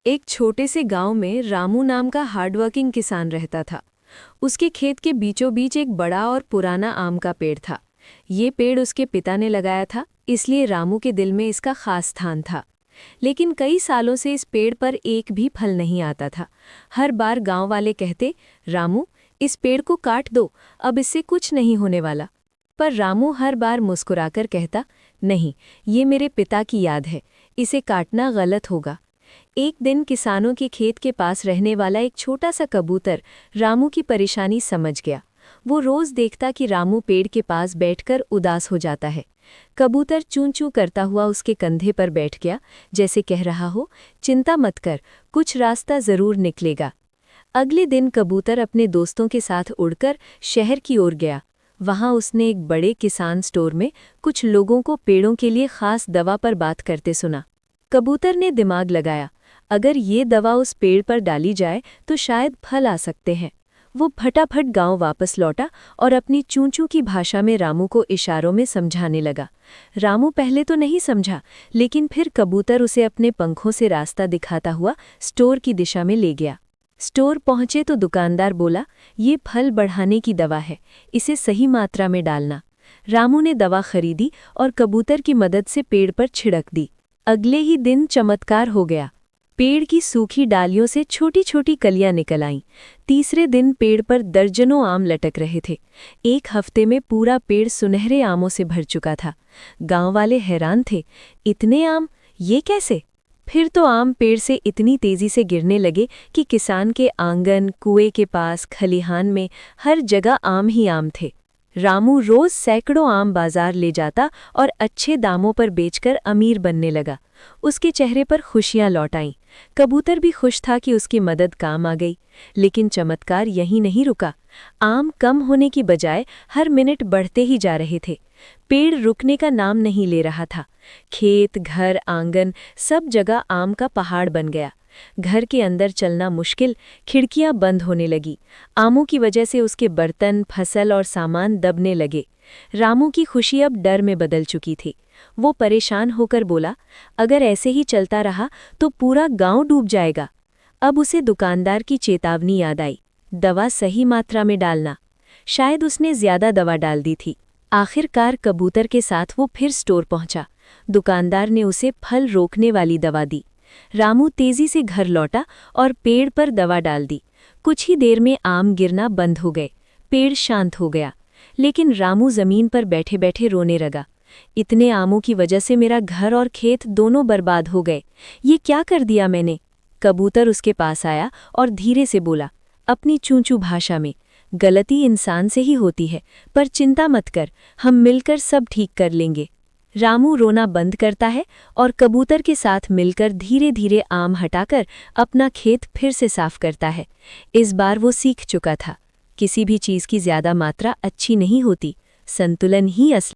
एक छोटे से गांव में रामू नाम का हार्डवर्किंग किसान रहता था। उसके खेत के बीचों बीच एक बड़ा और पुराना आम का पेड़ था। ये पेड़ उसके पिता ने लगाया था, इसलिए रामू के दिल में इसका खास स्थान था। लेकिन कई सालों से इस पेड़ पर एक भी फल नहीं आता था। हर बार गांव वाले कहते, रामू, इस पेड़ को काट दो, अब इससे कुछ नहीं होने वाला। पर रामू हर बार मुस्कुराकर कहता, नहीं, ये मेरे पिता की याद है, इसे काटना गलत होगा। एक दिन किसानों के खेत के पास रहने वाला एक छोटा सा कबूतर रामू की परेशानी समझ गया। वो रोज देखता कि रामू पेड़ के पास बैठकर उदास हो जाता है। कबूतर चूं चूं करता हुआ उसके कंधे पर बैठ गया, जैसे कह रहा हो, चिंता मत कर, कुछ रास्ता जरूर निकलेगा। अगले दिन कबूतर अपने दोस्तों के साथ उड़कर शहर की ओर गया। वहां उसने एक बड़े किसान स्टोर में कुछ लोगों को पेड़ों के लिए खास दवा पर बात करते सुना। कबूतर ने दिमाग लगाया, अगर ये दवा उस पेड़ पर डाली जाए तो शायद फल आ सकते हैं। वो फटाफट गांव वापस लौटा और अपनी चूं-चूं की भाषा में रामू को इशारों में समझाने लगा। रामू पहले तो नहीं समझा, लेकिन फिर कबूतर उसे अपने पंखों से रास्ता दिखाता हुआ स्टोर की दिशा में ले गया। स्टोर पहुंचे तो दुकानदार बोला, ये फल बढ़ाने की दवा है, इसे सही मात्रा में डालना। रामू ने दवा खरीदी और कबूतर की मदद से पेड़ पर छिड़क दी। अगले ही दिन चमत्कार हो गया। पेड़ की सूखी डालियों से छोटी छोटी कलियां निकल आईं। तीसरे दिन पेड़ पर दर्जनों आम लटक रहे थे। एक हफ्ते में पूरा पेड़ सुनहरे आमों से भर चुका था। गांव वाले हैरान थे, इतने आम, ये कैसे? फिर तो आम पेड़ से इतनी तेजी से गिरने लगे कि किसान के आंगन, कुएं के पास, खलिहान में हर जगह आम ही आम थे। रामू रोज सैकड़ों आम बाजार ले जाता और अच्छे दामों पर बेचकर अमीर बनने लगा। उसके चेहरे पर खुशियां लौट आईं। कबूतर भी खुश था कि उसकी मदद काम आ गई। लेकिन चमत्कार यहीं नहीं रुका। आम कम होने की बजाय हर मिनट बढ़ते ही जा रहे थे। पेड़ रुकने का नाम नहीं ले रहा था। खेत, घर, आंगन, सब जगह आम का पहाड़ बन गया। घर के अंदर चलना मुश्किल, खिड़कियां बंद होने लगी। आमों की वजह से उसके बर्तन, फसल और सामान दबने लगे। रामू की खुशी अब डर में बदल चुकी थी। वो परेशान होकर बोला, अगर ऐसे ही चलता रहा तो पूरा गांव डूब जाएगा। अब उसे दुकानदार की चेतावनी याद आई, दवा सही मात्रा में डालना। शायद उसने ज्यादा दवा डाल दी थी। आखिरकार कबूतर के साथ वो फिर स्टोर पहुंचा। दुकानदार ने उसे फल रोकने वाली दवा दी। रामू तेजी से घर लौटा और पेड़ पर दवा डाल दी। कुछ ही देर में आम गिरना बंद हो गए। पेड़ शांत हो गया। लेकिन रामू जमीन पर बैठे बैठे रोने लगा। इतने आमों की वजह से मेरा घर और खेत दोनों बर्बाद हो गए। ये क्या कर दिया मैंने? कबूतर उसके पास आया और धीरे से बोला, अपनी चूं-चूं भाषा में, गलती इंसान से ही होती है, पर चिंता मत कर, हम मिलकर सब ठीक कर लेंगे। रामू रोना बंद करता है और कबूतर के साथ मिलकर धीरे धीरे आम हटाकर अपना खेत फिर से साफ करता है। इस बार वो सीख चुका था, किसी भी चीज़ की ज्यादा मात्रा अच्छी नहीं होती, संतुलन ही असली